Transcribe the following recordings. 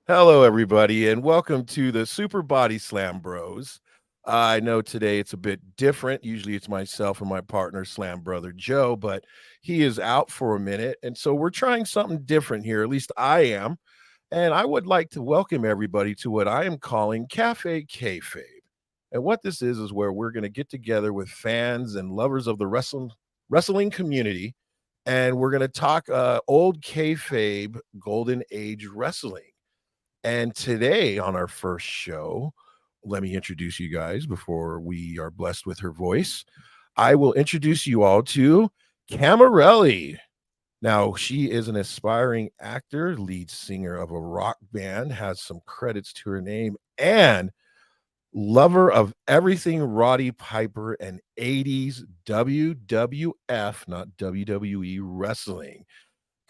Hello, everybody, and welcome to the Super Bodyslam Bros. I know today it's a bit different. Usually it's myself and my partner, Slam Brother Joe, but he is out for a minute. And so we're trying something different here. At least I am. And I would like to welcome everybody to what I am calling Cafe Kayfabe. And what this is where we're going to get together with fans and lovers of the wrestling community. And we're going to talk old kayfabe, golden age wrestling. And today on our first show, let me introduce you guys before we are blessed with her voice. I will introduce you all to Camireli. Now, she is an aspiring actor, lead singer of a rock band, has some credits to her name, and lover of everything Roddy Piper and 80s WWF, not WWE wrestling.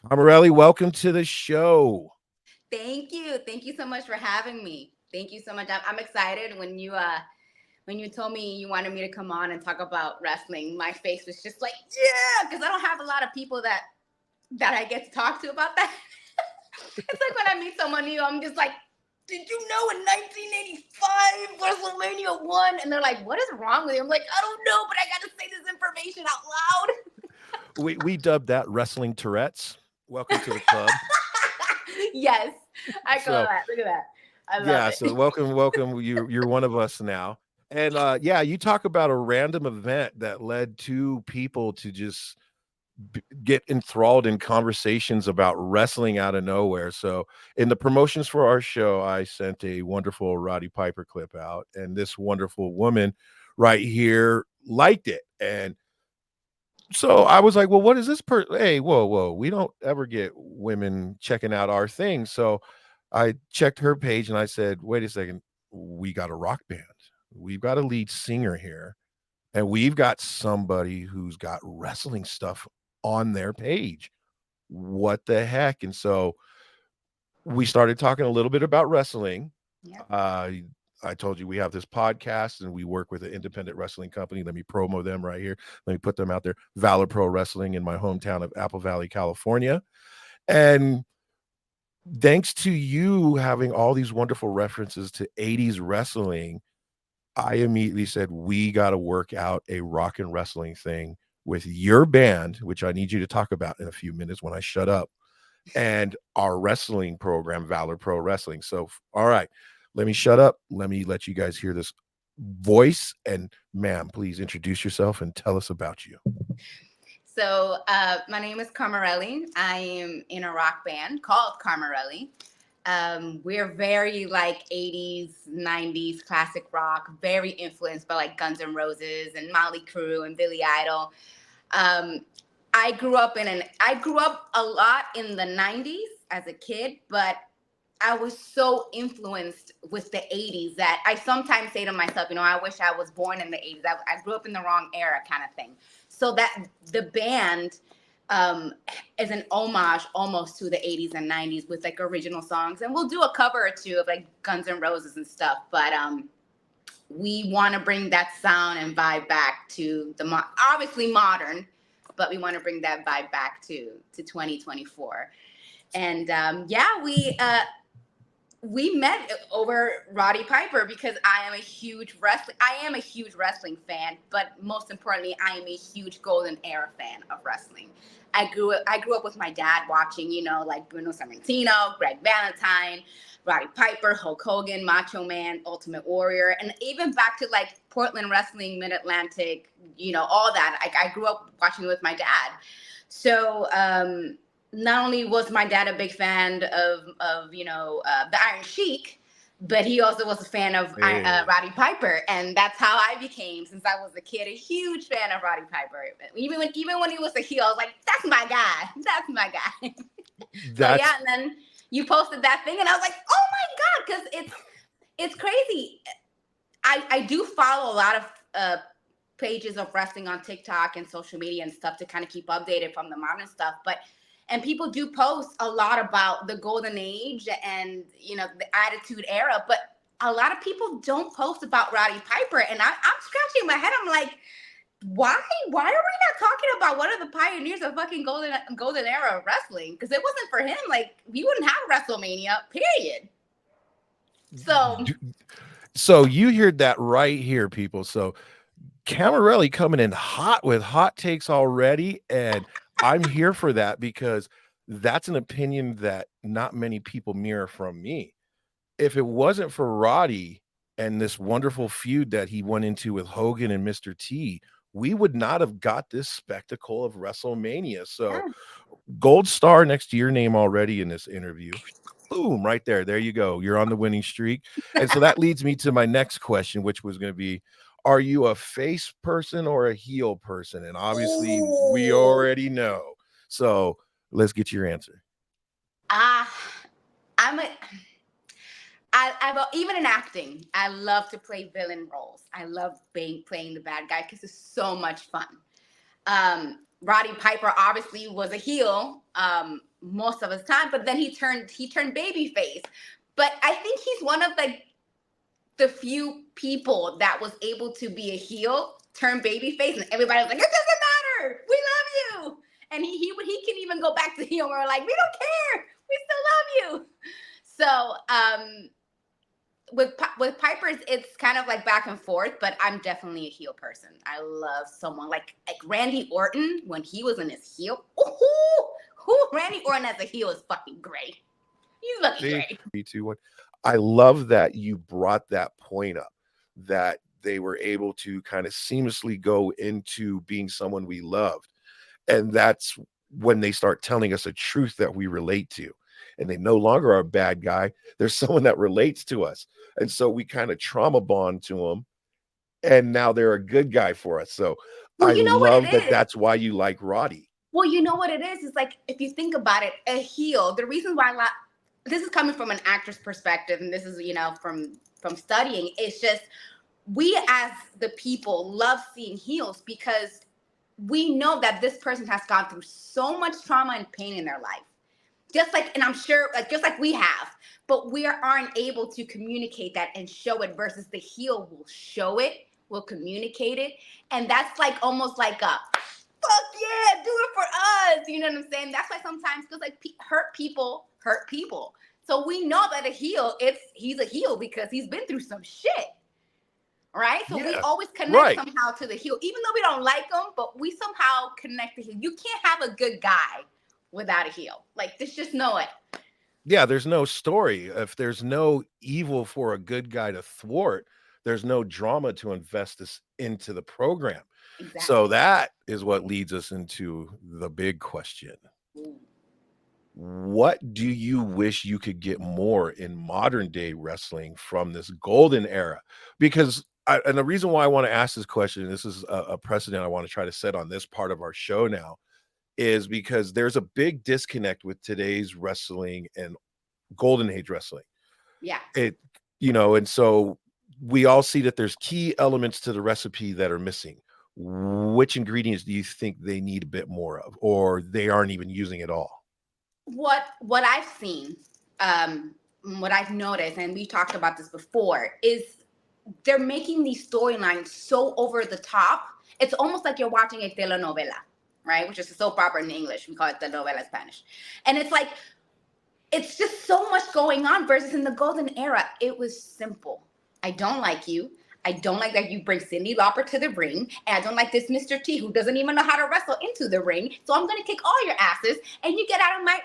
Camireli, welcome to the show. Thank you. Thank you so much for having me. Thank you so much. I'm excited when you told me you wanted me to come on and talk about wrestling. My face was just like, yeah, because I don't have a lot of people that I get to talk to about that. It's like when I meet someone new, I'm just like, did you know in 1985 WrestleMania won? And they're like, what is wrong with you? I'm like, I don't know, but I got to say this information out We dubbed that wrestling Tourette's. Welcome to the club. loud. Yes, I call So that. Look at that. I love yeah, so it. welcome. You're one of us now. And yeah, you talk about a random event that led two people to just get enthralled in conversations about wrestling out of nowhere. So in the promotions for our show, I sent a wonderful Roddy Piper clip out, and this wonderful woman right here liked it. And so I was like, well, what is this hey, whoa, we don't ever get women checking out our thing. So I checked her page and I said, wait a second, we got a rock band. We've got a lead singer here, and we've got somebody who's got wrestling stuff on their page. What the heck? And so we started talking a little bit about wrestling. Yep. Uh, I told you we have this podcast and we work with an independent wrestling company. Let me promo them right here. Let me put them out there. Valor Pro Wrestling in my hometown of Apple Valley, California. And thanks to you having all these wonderful references to 80s wrestling, I immediately said, we got to work out a rock and wrestling thing with your band, which I need you to talk about in a few minutes when I shut up, and our wrestling program, Valor Pro Wrestling. So, all right, let me shut up. Let me let you guys hear this voice. And, ma'am, please introduce yourself and tell us about you. So, my name is Carmireli. I am in a rock band called Carmireli. We're very like 80s, 90s classic rock, very influenced by like Guns N' Roses and Motley Crue and Billy Idol. Um, I grew up a lot in the 90s as a kid, but I was so influenced with the 80s that I sometimes say to myself, I wish I was born in the 80s. I grew up in the wrong era kind of thing. So that the band um, is an homage almost to the 80s and 90s with like original songs. And we'll do a cover or two of like Guns N' Roses and stuff. But we want to bring that sound and vibe back to obviously modern, but we want to bring that vibe back to 2024. And yeah, we met over Roddy Piper because I am a huge wrestling fan, but most importantly, I am a huge golden era fan of wrestling. I grew up with my dad watching, like Bruno Sammartino, Greg Valentine, Roddy Piper, Hulk Hogan, Macho Man, Ultimate Warrior, and even back to like Portland Wrestling, Mid Atlantic, all that. I grew up watching it with my dad. So not only was my dad a big fan of the Iron Sheik, but he also was a fan of Hey, Roddy Piper, and that's how I became, since I was a kid, a huge fan of Roddy Piper. Even when he was a heel, I was like, "That's my guy. That's my guy." So yeah, that's and then you posted that thing, and I was like, "Oh my god!" Because it's crazy. I do follow a lot of pages of wrestling on TikTok and social media and stuff to kind of keep updated from the modern stuff. And people do post a lot about the golden age and the attitude era, but a lot of people don't post about Roddy Piper. And I'm scratching my head. I'm like, why are we not talking about one of the pioneers of fucking golden era of wrestling? Because it wasn't for him, like we wouldn't have WrestleMania, period. So So you heard that right here, people. So Camireli coming in hot with hot takes already, and I'm here for that because that's an opinion that not many people mirror from me. If it wasn't for Roddy and this wonderful feud that he went into with Hogan and Mr. T, we would not have got this spectacle of WrestleMania. So yeah. gold star next to your name already in this interview. Boom, right there. There you go. You're on the winning streak. And so that leads me to my next question, which was going to be, are you a face person or a heel person? And obviously, we Ooh. already know. So let's get your answer. Ah, I'm a. Even in acting, I love to play villain roles. I love playing the bad guy because it's so much fun. Roddy Piper obviously was a heel most of his time, but then he turned baby face. But I think he's one of the few people that was able to be a heel, turn baby face, and everybody was like, "It doesn't matter. We love you." And he can even go back to heel. We're like, "We don't care. We still love you." So with Piper's, it's kind of like back and forth, but I'm definitely a heel person. I love someone like Randy Orton when he was in his heel. Randy Orton as a heel is fucking great. He's fucking See, great. 3, 2, 1. I love that you brought that point up, that they were able to kind of seamlessly go into being someone we loved. And that's when they start telling us a truth that we relate to. And they no longer are a bad guy. They're someone that relates to us. And so we kind of trauma bond to them. And now they're a good guy for us. So Well, I you know what it love that is. that's why you like Roddy. Well, you know what it is like if you think about it, a heel. The reason why this is coming from an actor's perspective, and this is from studying. It's just we as the people love seeing heels because we know that this person has gone through so much trauma and pain in their life. Just like, and I'm sure, like, just like we have, but we aren't able to communicate that and show it versus the heel will show it, will communicate it. And that's like almost like a, fuck yeah, do it for us. You know what I'm saying? That's why sometimes, because like hurt people hurt people. So we know that a heel, he's a heel because he's been through some shit. Right? So we Yeah, always connect right. somehow to the heel, even though we don't like them, but we somehow connect the heel. You can't have a good guy without a heel. Like, there's just no way. Yeah, there's no story. If there's no evil for a good guy to thwart, there's no drama to invest this into the program. So Exactly. that is what leads us into the big question. What do you wish you could get more in modern day wrestling from this golden era? Because and the reason why I want to ask this question, this is a precedent I want to try to set on this part of our show now, is because there's a big disconnect with today's wrestling and golden age wrestling. Yeah. It, and so we all see that there's key elements to the recipe that are missing. Which ingredients do you think they need a bit more of, or they aren't even using at all? What I've seen, what I've noticed, and we talked about this before, is they're making these storylines so over the top. It's almost like you're watching a telenovela, right? Which is a soap opera in English. We call it telenovela in Spanish. And it's like, it's just so much going on versus in the golden era, it was simple. I don't like you. I don't like that you bring Cyndi Lauper to the ring. And I don't like this Mr. T who doesn't even know how to wrestle into the ring. So I'm gonna kick all your asses and you get out of my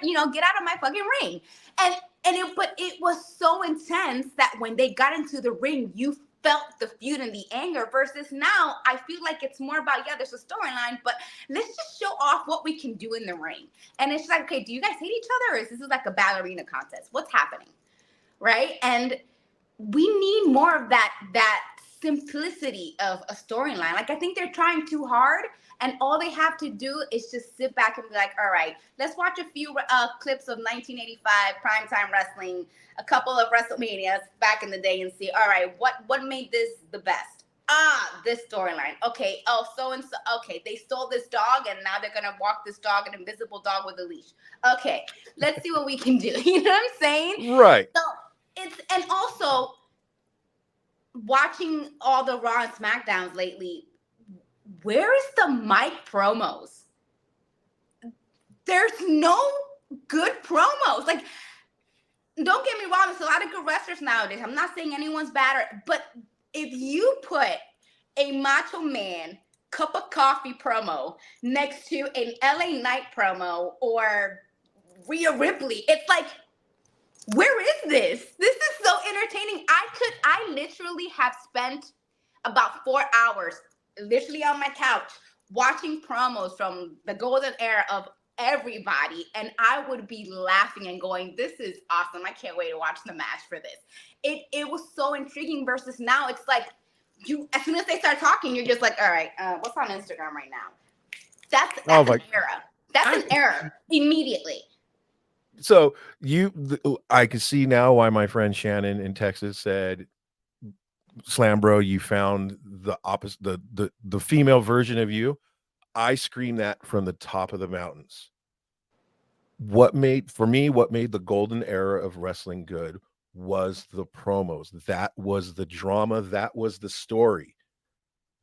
fucking ring. But it was so intense that when they got into the ring, you felt the feud and the anger versus now I feel like it's more about, yeah, there's a storyline, but let's just show off what we can do in the ring. And it's like, okay, do you guys hate each other or is this like a ballerina contest? What's happening? Right? And we need more of that simplicity of a storyline. Like I think they're trying too hard, and all they have to do is just sit back and be like, all right, let's watch a few clips of 1985 primetime wrestling, a couple of WrestleManias back in the day, and see, all right, what made this the best? This storyline. Okay. Oh, so and so. Okay, they stole this dog, and now they're gonna walk this dog, an invisible dog with a leash. Okay, let's see what we can do. You know what I'm saying? Right. So and also watching all the Raw and SmackDowns lately, where is the mic promos? There's no good promos. Like don't get me wrong, there's a lot of good wrestlers nowadays. I'm not saying anyone's bad, but if you put a Macho Man cup of coffee promo next to an LA Knight promo or Rhea Ripley, it's like, where is this? This is so entertaining. I literally have spent about 4 hours literally on my couch watching promos from the golden era of everybody, and I would be laughing and going, this is awesome. I can't wait to watch the match for this. It was so intriguing versus now it's like you as soon as they start talking, you're just like, all right, what's on Instagram right now? That's an era. That's an error immediately. So I can see now why my friend Shannon in Texas said, SlamBro, you found the opposite, the female version of you. I scream that from the top of the mountains. What made the golden era of wrestling good was the promos. That was the drama. That was the story.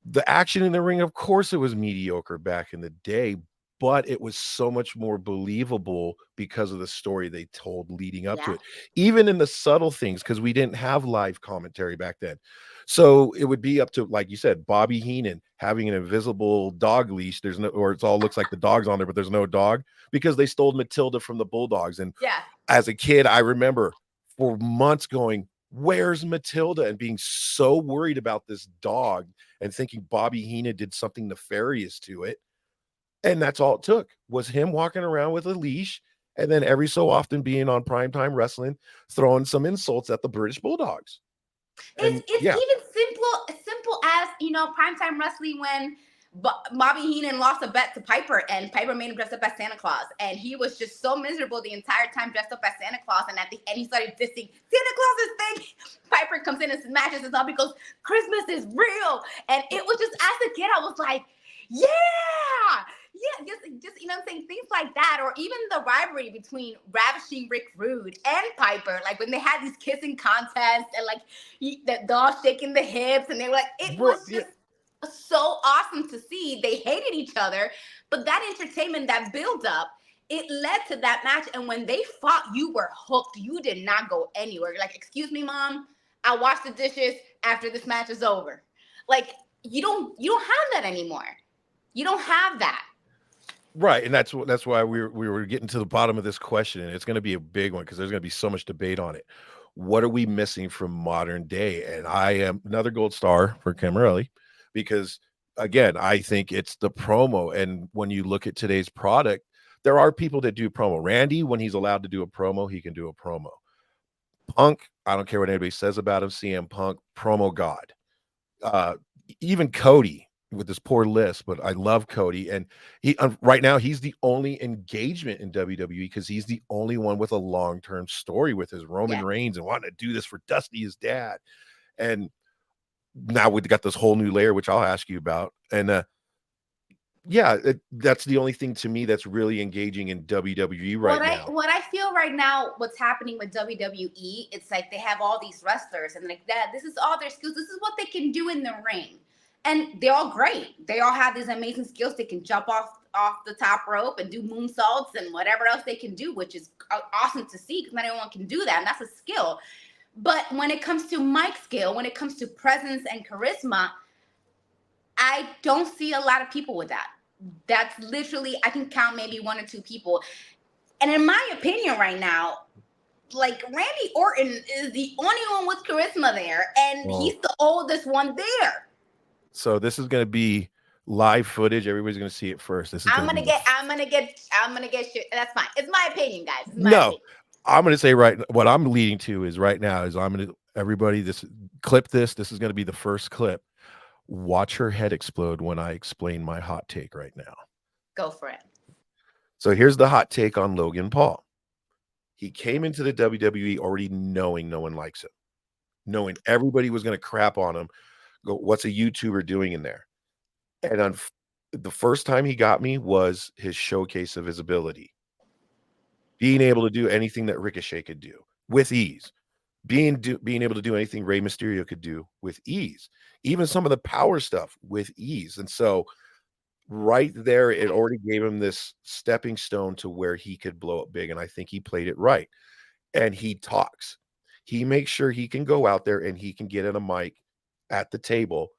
The action in the ring, of course, it was mediocre back in the day, but it was so much more believable because of the story they told leading up to it. Even in the subtle things, because we didn't have live commentary back then. So it would be up to, like you said, Bobby Heenan having an invisible dog leash. There's no, or it all looks like the dog's on there, but there's no dog because they stole Matilda from the Bulldogs. And as a kid, I remember for months going, where's Matilda? And being so worried about this dog and thinking Bobby Heenan did something nefarious to it. And that's all it took was him walking around with a leash and then every so often being on primetime wrestling, throwing some insults at the British Bulldogs. It's even simple as, primetime wrestling when Bobby Heenan lost a bet to Piper and Piper made him dress up as Santa Claus. And he was just so miserable the entire time dressed up as Santa Claus. And at the end, he started dissing, Santa Claus is fake. Piper comes in and smashes his up because Christmas is real. And it was just, as a kid, I was like, just what I'm saying, things like that, or even the rivalry between Ravishing Rick Rude and Piper, like when they had these kissing contests and like the dog shaking the hips, and they were like, it was just so awesome to see. They hated each other, but that entertainment, that build up, it led to that match. And when they fought, you were hooked. You did not go anywhere. You're like, excuse me, mom, I'll wash the dishes after this match is over. Like you don't have that anymore. You don't have that. Right. And that's why we were getting to the bottom of this question. And it's going to be a big one because there's going to be so much debate on it. What are we missing from modern day? And I am another gold star for Camireli because, again, I think it's the promo. And when you look at today's product, there are people that do promo. Randy, when he's allowed to do a promo, he can do a promo. Punk, I don't care what anybody says about him, CM Punk, promo god. Even Cody with this poor list, but I love Cody. And he right now he's the only engagement in WWE because he's the only one with a long-term story with his Roman Reigns and wanting to do this for Dusty, his dad. And now we've got this whole new layer, which I'll ask you about. And that's the only thing to me that's really engaging in WWE now. What I feel right now, what's happening with WWE, it's like they have all these wrestlers and like that. This is all their skills. This is what they can do in the ring. And they're all great. They all have these amazing skills. They can jump off the top rope and do moonsaults and whatever else they can do, which is awesome to see because not everyone can do that. And that's a skill. But when it comes to mic skill, when it comes to presence and charisma, I don't see a lot of people with that. That's literally, I can count maybe one or two people. And in my opinion right now, like Randy Orton is the only one with charisma there. And he's the oldest one there. So this is going to be live footage. Everybody's going to see it first. I'm gonna get shit. That's fine. It's my opinion, guys. I'm going to say what I'm leading to is right now is I'm going to everybody clip this. This is going to be the first clip. Watch her head explode when I explain my hot take right now. Go for it. So here's the hot take on Logan Paul. He came into the WWE already knowing no one likes him, knowing everybody was going to crap on him. Go, what's a YouTuber doing in there? And the first time he got me was his showcase of his ability. Being able to do anything that Ricochet could do with ease. Being able to do anything Rey Mysterio could do with ease. Even some of the power stuff with ease. And so right there, it already gave him this stepping stone to where he could blow up big. And I think he played it right. and he talks. He makes sure he can go out there and he can get in a mic at the table,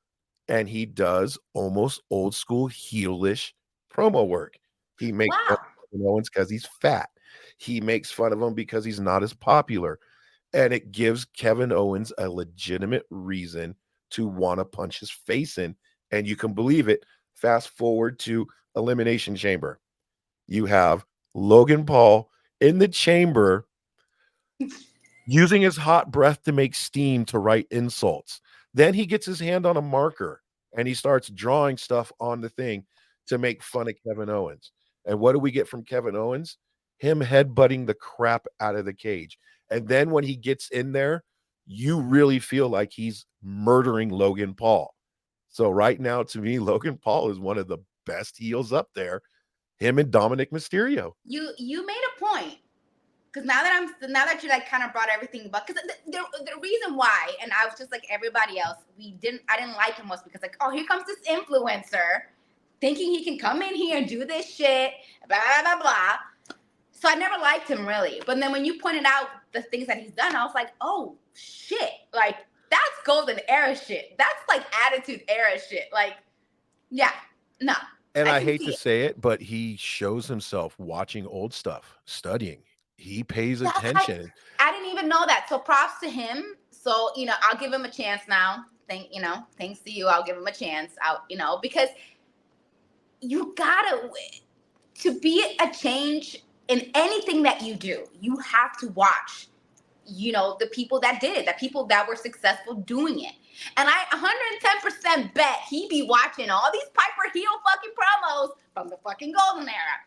and he does almost old school heelish promo work. He makes fun Wow. of Kevin Owens because he's fat. He makes fun of him because he's not as popular. And it gives Kevin Owens a legitimate reason to want to punch his face in. And you can believe it. Fast forward to Elimination Chamber. You have Logan Paul in the chamber using his hot breath to make steam to write insults. Then he gets his hand on a marker and he starts drawing stuff on the thing to make fun of Kevin Owens. And what do we get from Kevin Owens? Him headbutting the crap out of the cage. And then when he gets in there, you really feel like he's murdering Logan Paul. So right now, to me, Logan Paul is one of the best heels up there. Him and Dominic Mysterio. You made a point. Because now that you like kind of brought everything, but because the reason why, and I was just like everybody else, I didn't like him was because like, oh, here comes this influencer, thinking he can come in here and do this shit, blah blah blah blah. So I never liked him really. But then when you pointed out the things that he's done, I was like, oh shit, like that's golden era shit. That's like attitude era shit. Like, yeah, no. And I hate to say it, but he shows himself watching old stuff, studying. He pays attention. I didn't even know that. So props to him. So, I'll give him a chance now. Thanks to you, I'll give him a chance. Because you gotta, to be a change in anything that you do, you have to watch, the people that did it, the people that were successful doing it. And I 110% bet he be watching all these Piper heel fucking promos from the fucking golden era.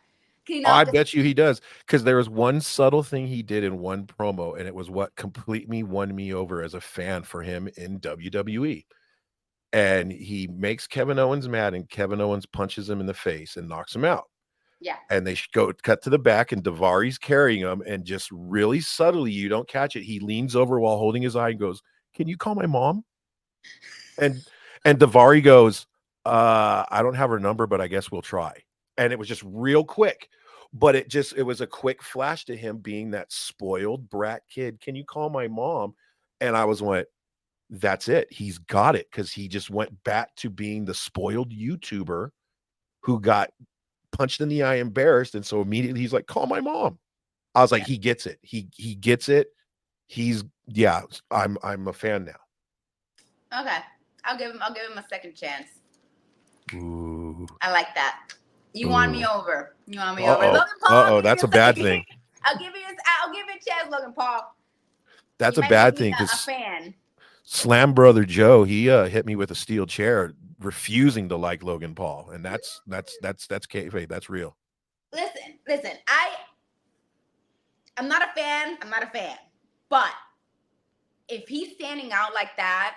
I bet you he does, because there was one subtle thing he did in one promo, and it was what completely won me over as a fan for him in WWE. And he makes Kevin Owens mad, and Kevin Owens punches him in the face and knocks him out. Yeah. And they go cut to the back, and Daivari's carrying him, and just really subtly, you don't catch it, he leans over while holding his eye and goes, "Can you call my mom?" And Daivari goes, "I don't have her number, but I guess we'll try." And it was just real quick. But it was a quick flash to him being that spoiled brat kid. "Can you call my mom?" And I went, that's it. He's got it, because he just went back to being the spoiled YouTuber who got punched in the eye, embarrassed. And so immediately he's like, "Call my mom." I was like, he gets it. He gets it. I'm a fan now. Okay. I'll give him a second chance. Ooh. I like that. You won me over. Logan Paul. That's a bad thing. I'll give you a chance, Logan Paul. That's a bad thing, because a fan. SlamBro Joe, he hit me with a steel chair, refusing to like Logan Paul, and that's Kayfabe. That's real. Listen. I'm not a fan. But if he's standing out like that,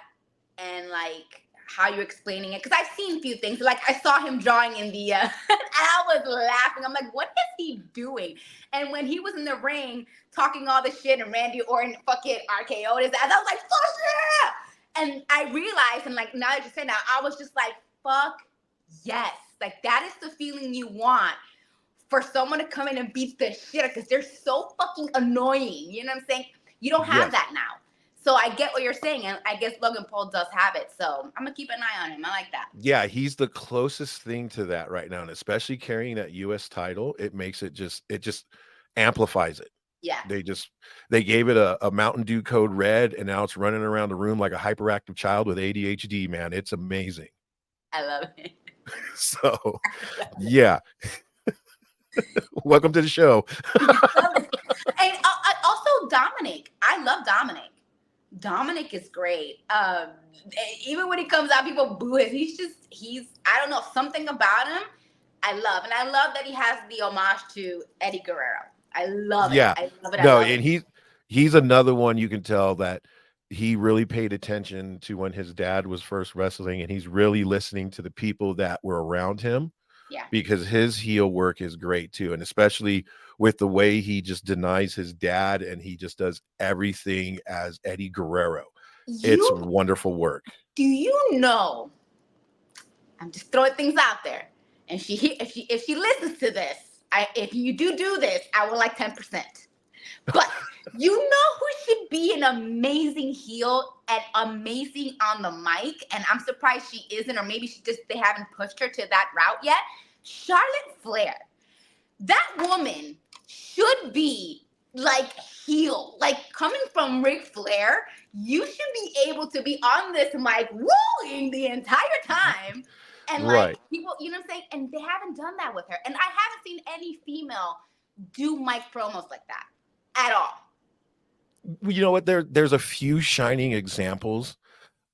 and like how you're explaining it, because I've seen a few things. Like I saw him drawing in the and I was laughing. I'm like, what is he doing? And when he was in the ring talking all this shit and Randy Orton fucking RKO'd his ass, I was like, fuck yeah! And I realized, and like now that you say that, I was just like, fuck yes. Like that is the feeling you want for someone to come in and beat the shit, because they're so fucking annoying. You know what I'm saying? You don't have that now. So I get what you're saying, and I guess Logan Paul does have it. So I'm gonna keep an eye on him. I like that. Yeah, he's the closest thing to that right now, and especially carrying that US title, it makes it just amplifies it. Yeah. They gave it a Mountain Dew code red, and now it's running around the room like a hyperactive child with ADHD, man. It's amazing. I love it. So yeah. Welcome to the show. And also Dominic. I love Dominic. Dominic is great. Even when he comes out, people boo him. He's I don't know, something about him I love. And I love that he has the homage to Eddie Guerrero. I love it. I love it. No, and he's another one you can tell that he really paid attention to when his dad was first wrestling, and he's really listening to the people that were around him. Yeah. Because his heel work is great too. And especially with the way he just denies his dad and he just does everything as Eddie Guerrero. It's wonderful work. Do you know? I'm just throwing things out there. And if she listens to this, if you do this, I would like 10%. But You know who should be an amazing heel and amazing on the mic, and I'm surprised she isn't, or maybe they haven't pushed her to that route yet. Charlotte Flair. That woman should be like heel, like coming from Ric Flair. You should be able to be on this mic wooing the entire time, and like Right. people, you know what I'm saying? And they haven't done that with her, and I haven't seen any female do mic promos like that at all. Well, you know what? There's a few shining examples.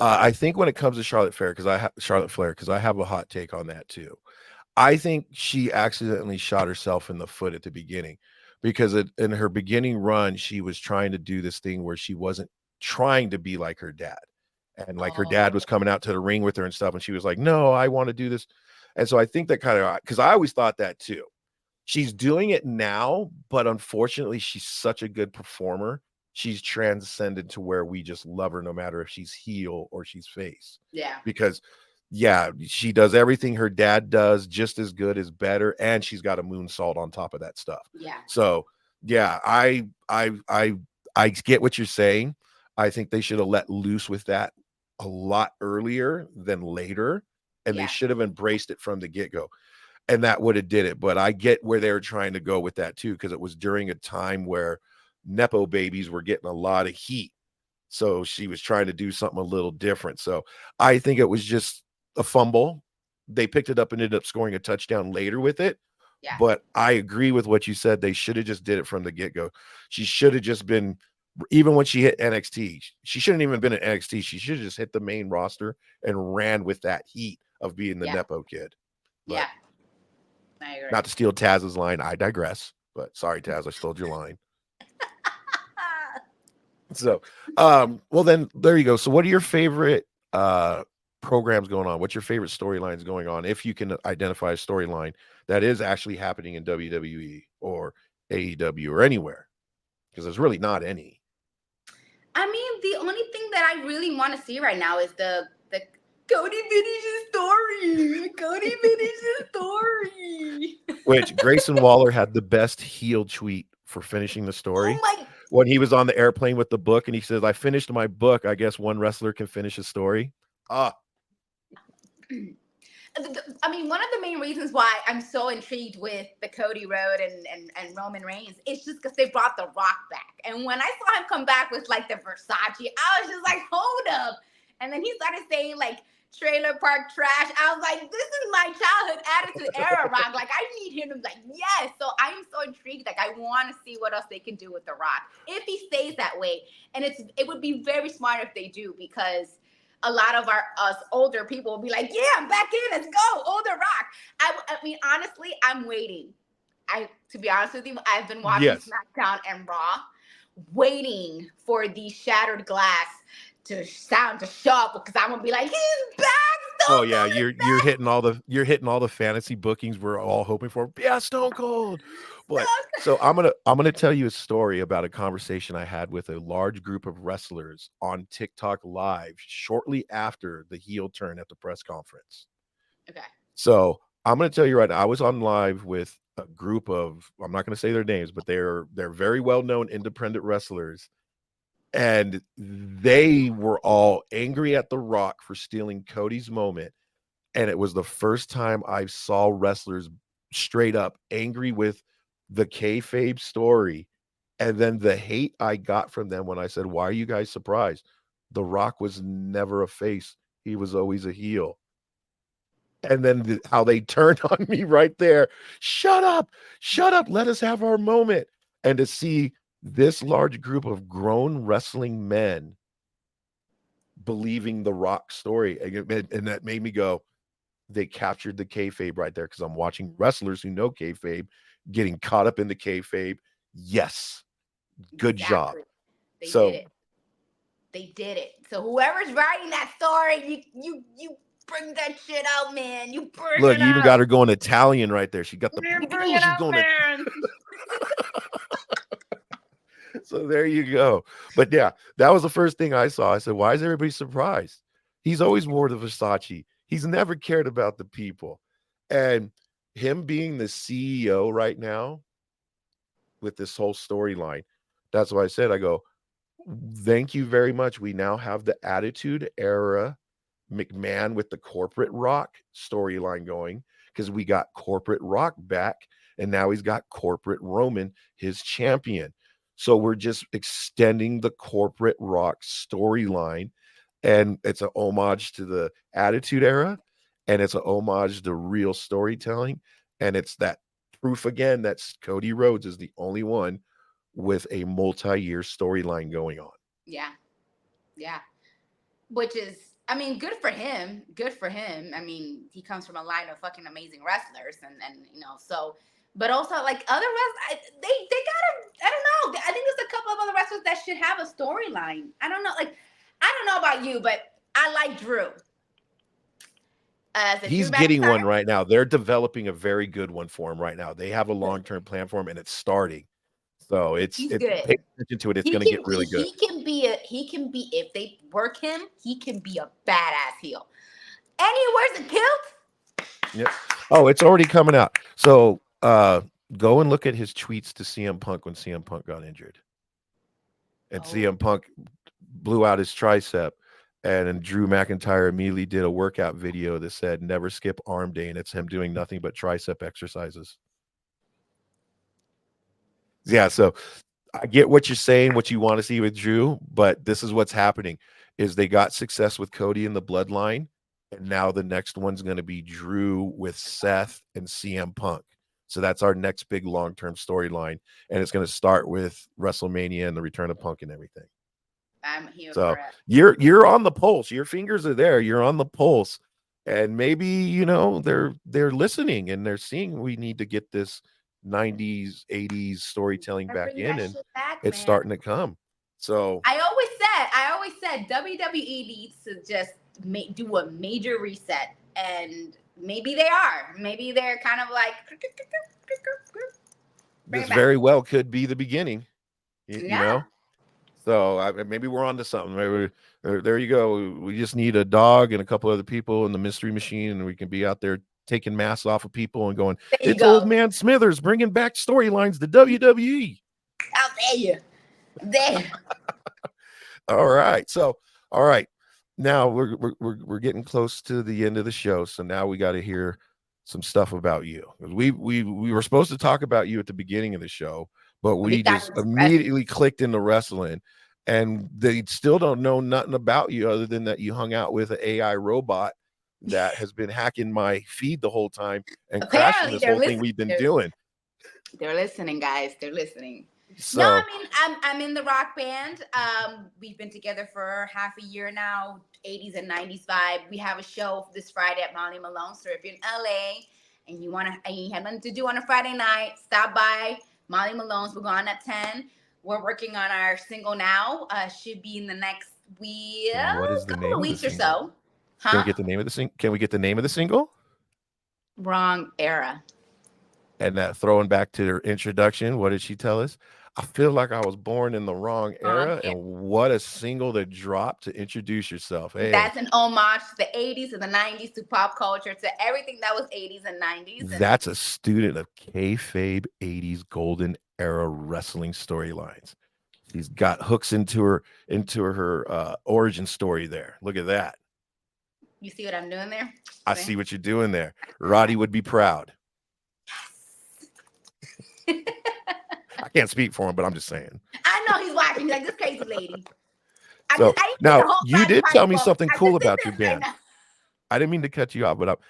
I think when it comes to Charlotte Flair, because I have a hot take on that too. I think she accidentally shot herself in the foot at the beginning because in her beginning run, she was trying to do this thing where she wasn't trying to be like her dad. And like her dad was Oh, coming out to the ring with her and stuff. And she was like, no, I want to do this. And so I think that kind of, because I always thought that too. She's doing it now, but unfortunately, she's such a good performer. She's transcended to where we just love her no matter if she's heel or she's face. yeah, Because yeah, she does everything her dad does just as good as better, and she's got a moonsault on top of that stuff. yeah, So yeah, I get what you're saying. I think they should have let loose with that a lot earlier than later, and they yeah, should have embraced it from the get-go. And that would have did it. But I get where they were trying to go with that too, because it was during a time where Nepo babies were getting a lot of heat. So she was trying to do something a little different. So I think it was just a fumble. They picked it up and ended up scoring a touchdown later with it. yeah, But I agree with what you said. They should have just did it from the get-go. She should have just been, even when she hit NXT, she shouldn't even been at NXT. She should have just hit the main roster and ran with that heat of being the yeah, Nepo kid. But yeah. I agree. not to steal Taz's line, I digress. But sorry, Taz, I stole your line. So, well then there you go. So what are your favorite programs going on? What's your favorite storylines going on? If you can identify a storyline that is actually happening in WWE or AEW or anywhere, because there's really not any. I mean, the only thing that I really want to see right now is the Cody finishes story. Cody finishes story. Which Grayson Waller had the best heel tweet for finishing the Oh story my! when he was on the airplane with the book and he says, "I finished my book. I guess one wrestler can finish a story." Ah, I mean, one of the main reasons why I'm so intrigued with the Cody Road and Roman Reigns is just because they brought The Rock back. And when I saw him come back with like the Versace, I was just like, hold up. And then he started saying like trailer park trash. I was like, this is my childhood attitude era, Rock. Like, I need him to be like, yes. So I'm so intrigued. Like, I want to see what else they can do with The Rock if he stays that way. And it would be very smart if they do, because a lot of us older people will be like, yeah, I'm back in, let's go, older Rock. I mean, honestly, I'm waiting. To be honest with you, I've been watching yes. SmackDown and Raw, waiting for the shattered glass to show up, because I'm gonna be like, he's back, Oh Stone yeah, Cold is back. you're hitting all the fantasy bookings we're all hoping for. Yeah, Stone Cold. But Stone so I'm gonna tell you a story about a conversation I had with a large group of wrestlers on TikTok Live shortly after the heel turn at the press conference. Okay. So I'm gonna tell you right now, I was on live with a group of, I'm not gonna say their names, but they're very well known independent wrestlers, and they were all angry at The Rock for stealing Cody's moment. And it was the first time I saw wrestlers straight up angry with the kayfabe story. And then the hate I got from them when I said, "Why are you guys surprised? The Rock was never a face, he was always a heel." And then how they turned on me right there. Shut up, let us have our moment. And to see this large group of grown wrestling men believing the Rock story, and that made me go, they captured the kayfabe right there, because I'm watching wrestlers who know kayfabe getting caught up in the kayfabe. Yes, good job. Exactly. They did So it. They did it. So whoever's writing that story, you bring that shit out, man. You bring look, it you even out. got her going Italian right there. She got the You bring it she's out, going to. man. So there you go. But yeah, that was the first thing I saw. I said, why is everybody surprised? He's always wore the Versace. He's never cared about the people. And him being the CEO right now with this whole storyline, That's why I said, I go, thank you very much. We now have the Attitude Era McMahon with the corporate rock storyline going, because we got corporate rock back and now he's got corporate Roman, his champion. So we're just extending the corporate rock storyline, and it's a homage to the Attitude Era, and it's a homage to real storytelling, and it's that proof again that Cody Rhodes is the only one with a multi-year storyline going on. Yeah. Yeah. Which is, I mean, good for him. Good for him. I mean, he comes from a line of fucking amazing wrestlers, and you know, so. But also, like other wrestlers, they gotta. I don't know. I think there's a couple of other wrestlers that should have a storyline. I don't know. Like, I don't know about you, but I like Drew. Drew He's getting McIntyre. one right now. They're developing a very good one for him right now. They have a long-term plan for him, and it's starting. So He's it's good. pay attention to it. It's going to get really good. He can be if they work him, he can be a badass heel. And he wears a kilt. Yeah. Oh, it's already coming out. So go and look at his tweets to CM Punk when CM Punk got injured. And CM Punk blew out his tricep. And then Drew McIntyre immediately did a workout video that said, never skip arm day. And it's him doing nothing but tricep exercises. Yeah. So I get what you're saying, what you want to see with Drew, but this is what's happening is they got success with Cody in the bloodline. And now the next one's going to be Drew with Seth and CM Punk. So that's our next big long-term storyline. And it's going to start with WrestleMania and the return of Punk and everything. I'm here so for it. You're on the pulse. Your fingers are there. You're on the pulse. And maybe, you know, they're listening and they're seeing we need to get this 90s, 80s storytelling back in, and it's starting to come. So I always said WWE needs to just do a major reset, and maybe they are. Maybe they're kind of like this very well could be the beginning. You know. So maybe we're on to something. Maybe there you go. We just need a dog and a couple other people in the mystery machine, and we can be out there taking masks off of people and going, it's old man Smithers bringing back storylines to WWE. I'll tell you. There. All right. So, all right. Now we're getting close to the end of the show. So now we got to hear some stuff about you. We were supposed to talk about you at the beginning of the show, but we just immediately clicked into wrestling, and they still don't know nothing about you other than that you hung out with an AI robot that has been hacking my feed the whole time and crashing this whole thing we've been doing. They're listening, guys. They're listening. So, no, I mean, I'm in the rock band. We've been together for half a year now, 80s and 90s vibe. We have a show this Friday at Molly Malone. So if you're in LA and you have nothing to do on a Friday night, stop by Molly Malone's. We're going at 10. We're working on our single now. Should be in the next week. What is the name of weeks or so. Huh? Can we get the name of the single? Can we get the name of the single? Wrong Era. And that throwing back to her introduction, what did she tell us? I feel like I was born in the wrong era. And what a single that dropped to introduce yourself. Hey, that's an homage to the 80s and the 90s, to pop culture, to everything that was 80s and 90s. That's a student of Kayfabe 80s golden era wrestling storylines. She's got hooks into her origin story there. Look at that. You see what I'm doing there? I see what you're doing there. Roddy would be proud. I can't speak for him, but I'm just saying. I know he's watching. He's like, this crazy lady. So now you did tell me something cool about your band. I didn't mean to cut you off, but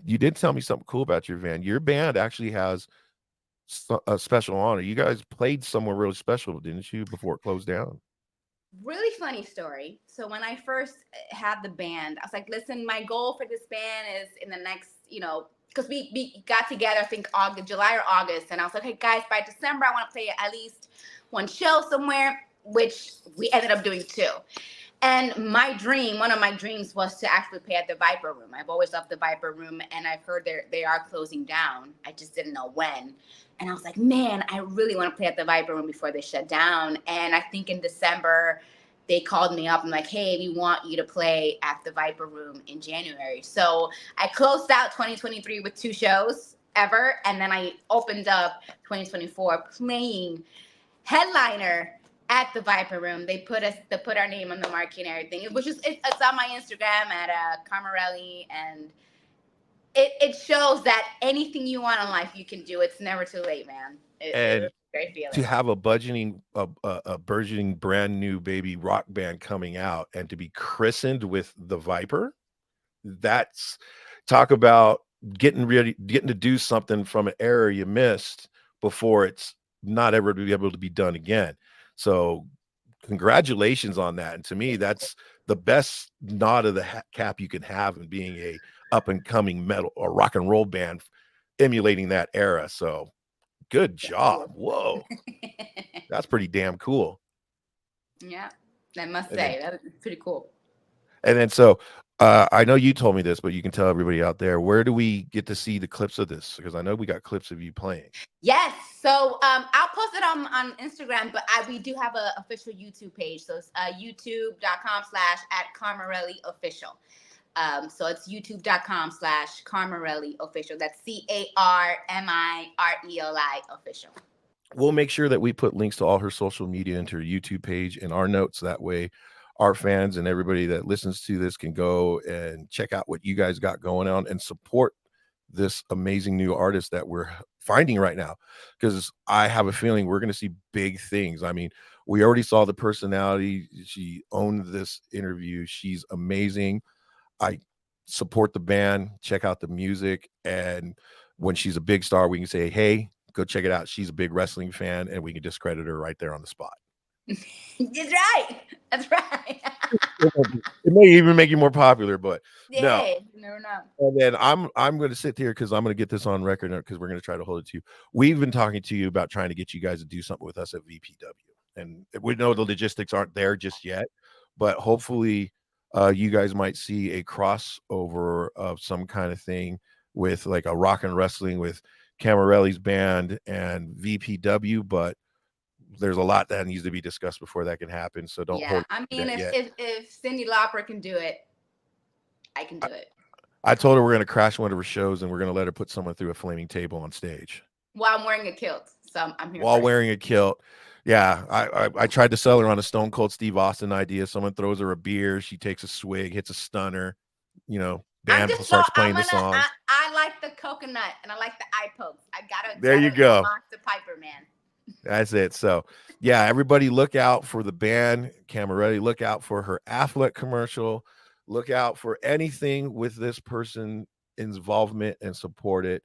you did tell me something cool about your band. Your band actually has a special honor. You guys played somewhere really special, didn't you, before it closed down? Really funny story. So when I first had the band, I was like, listen, my goal for this band is in the next, because we got together, I think July or August, and I was like, hey guys, by December I want to play at least one show somewhere, which we ended up doing 2. And one of my dreams was to actually play at the Viper Room. I've always loved the Viper Room, and I've heard they are closing down. I just didn't know when. And I was like, man, I really want to play at the Viper Room before they shut down. And I think in December, they called me up and like, hey, we want you to play at the Viper Room in January. So I closed out 2023 with 2 shows ever. And then I opened up 2024 playing headliner at the Viper Room. They put our name on the marquee and everything. It's on my Instagram at Carmireli, and it shows that anything you want in life you can do. It's never too late, man. It was And a great feeling. to have a burgeoning brand new baby rock band coming out and to be christened with the Viper, that's talk about getting to do something from an era you missed before it's not ever to be able to be done again. So congratulations on that. And to me, that's the best nod of the cap you can have in being a up and coming metal or rock and roll band emulating that era. So good job. Whoa, that's pretty damn cool. Yeah, I must And then, say that was pretty cool. so I know you told me this, but you can tell everybody out there, where do we get to see the clips of this? Because I know we got clips of you playing. Yes. So I'll post it on Instagram, but we do have an official YouTube page. So it's youtube.com/@Carmireli official. So it's youtube.com/Carmireli official. That's CARMIRELI official. We'll make sure that we put links to all her social media into her YouTube page in our notes. That way, our fans and everybody that listens to this can go and check out what you guys got going on and support this amazing new artist that we're finding right now. Because I have a feeling we're going to see big things. I mean, we already saw the personality. She owned this interview. She's amazing. I support the band, check out the music, and when she's a big star, we can say, hey, go check it out. She's a big wrestling fan, and we can discredit her right there on the spot. That's right. That's right. It may even make you more popular, but no. Yeah, you never know. And then I'm going to sit here because I'm going to get this on record because we're going to try to hold it to you. We've been talking to you about trying to get you guys to do something with us at VPW, and we know the logistics aren't there just yet, but hopefully you guys might see a crossover of some kind of thing with like a rock and wrestling with Camireli's band and VPW, but there's a lot that needs to be discussed before that can happen. So don't hold. I mean, if Cyndi Lauper can do it, I can do it. I told her we're going to crash one of her shows and we're going to let her put someone through a flaming table on stage while I'm wearing a kilt. So I'm here while wearing a kilt. Yeah, I tried to sell her on a Stone Cold Steve Austin idea. Someone throws her a beer, she takes a swig, hits a stunner, band starts playing the song. I like the coconut and I like the eye pokes. There you go. Monster Piper, man. That's it. So yeah, everybody look out for the band Camireli. Look out for her Affleck commercial. Look out for anything with this person involvement and support it.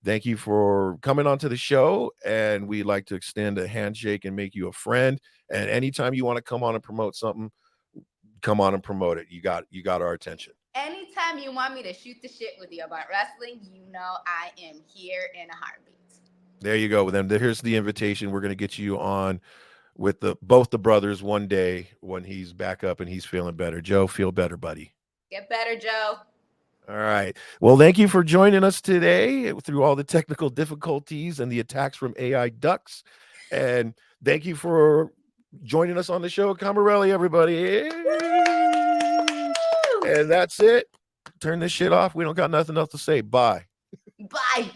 Thank you for coming onto the show, and we'd like to extend a handshake and make you a friend. And anytime you want to come on and promote something, come on and promote it. You got our attention. Anytime you want me to shoot the shit with you about wrestling, I am here in a heartbeat. There you go. Then here's the invitation. We're going to get you on with both the brothers one day when he's back up and he's feeling better. Joe, feel better, buddy. Get better, Joe. All right. Well, thank you for joining us today through all the technical difficulties and the attacks from AI ducks. And thank you for joining us on the show, Camireli, everybody. And that's it. Turn this shit off. We don't got nothing else to say. Bye. Bye.